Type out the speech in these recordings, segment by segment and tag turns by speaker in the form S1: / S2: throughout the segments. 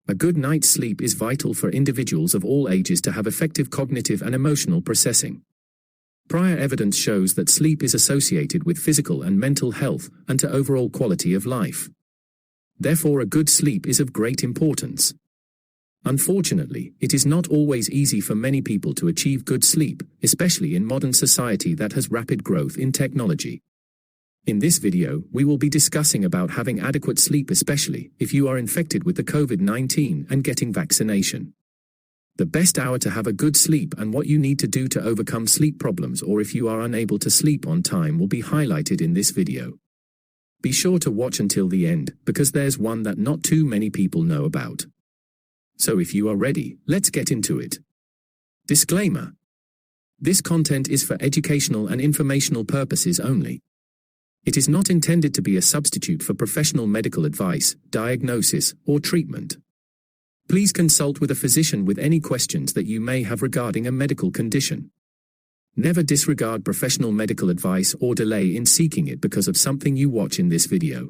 S1: A good night's sleep is vital for individuals of all ages to have effective cognitive and emotional processing. Prior evidence shows that sleep is associated with physical and mental health and to overall quality of life. Therefore, a good sleep is of great importance. Unfortunately, it is not always easy for many people to achieve good sleep, especially in modern society that has rapid growth in technology. In this video, we will be discussing about having adequate sleep, especially if you are infected with the COVID-19 and getting vaccination. The best hour to have a good sleep and what you need to do to overcome sleep problems, or if you are unable to sleep on time, will be highlighted in this video. Be sure to watch until the end, because there's one that not too many people know about. So if you are ready, let's get into it. Disclaimer. This content is for educational and informational purposes only. It is not intended to be a substitute for professional medical advice, diagnosis, or treatment. Please consult with a physician with any questions that you may have regarding a medical condition. Never disregard professional medical advice or delay in seeking it because of something you watch in this video.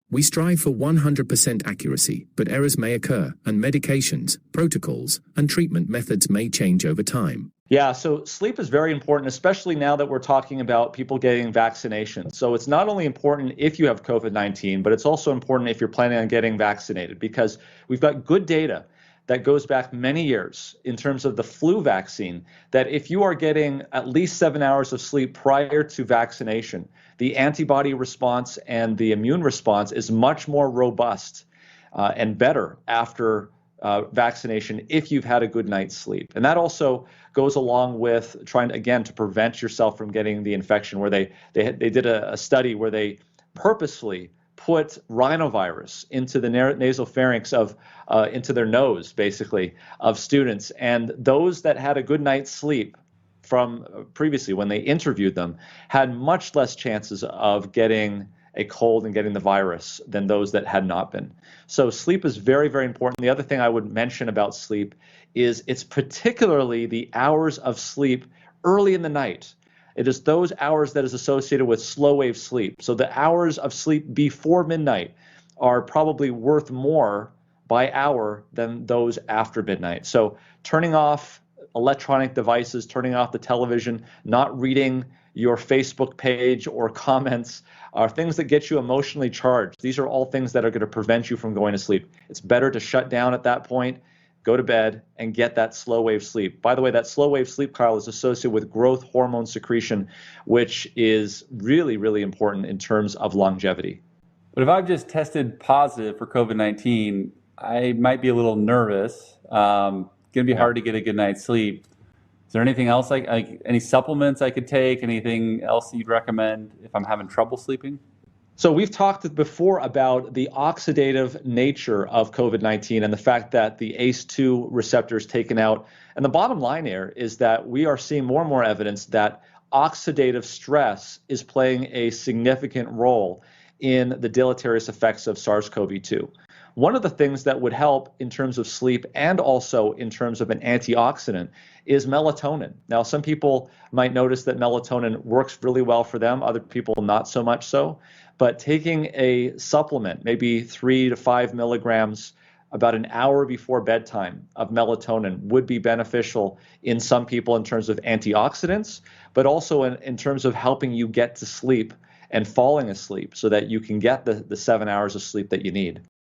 S1: We strive for 100% accuracy, but errors may occur, and medications, protocols, and treatment methods may change over time.
S2: Yeah, so sleep is very important, especially now that we're talking about people getting vaccinations. So it's not only important if you have COVID-19, but it's also important if you're planning on getting vaccinated, because we've got good data that goes back many years in terms of the flu vaccine, that if you are getting at least 7 hours of sleep prior to vaccination, the antibody response and the immune response is much more robust and better after vaccination if you've had a good night's sleep. And that also goes along with trying, again, to prevent yourself from getting the infection, where they did a study where they purposefully put rhinovirus into the nasal pharynx into their nose, basically, of students. And those that had a good night's sleep from previously, when they interviewed them, had much less chances of getting a cold and getting the virus than those that had not been. So sleep is very, very important. The other thing I would mention about sleep is it's particularly the hours of sleep early in the night. It is those hours that is associated with slow wave sleep. So the hours of sleep before midnight are probably worth more by hour than those after midnight. So turning off electronic devices, turning off the television, not reading your Facebook page or comments are things that get you emotionally charged. These are all things that are going to prevent you from going to sleep. It's better to shut down at that point, go to bed, and get that slow wave sleep. By the way, that slow wave sleep, Kyle, is associated with growth hormone secretion, which is really, really important in terms of longevity.
S3: But if I've just tested positive for COVID-19, I might be a little nervous. Going to be hard to get a good night's sleep. Is there anything else, like any supplements I could take? Anything else you'd recommend if I'm having trouble sleeping?
S2: So we've talked before about the oxidative nature of COVID-19 and the fact that the ACE2 receptor is taken out. And the bottom line here is that we are seeing more and more evidence that oxidative stress is playing a significant role in the deleterious effects of SARS-CoV-2. One of the things that would help in terms of sleep and also in terms of an antioxidant is melatonin. Now, some people might notice that melatonin works really well for them, other people not so much so. But taking a supplement, maybe 3 to 5 milligrams about an hour before bedtime of melatonin, would be beneficial in some people in terms of antioxidants, but also in terms of helping you get to sleep and falling asleep so that you can get the 7 hours of sleep that you need.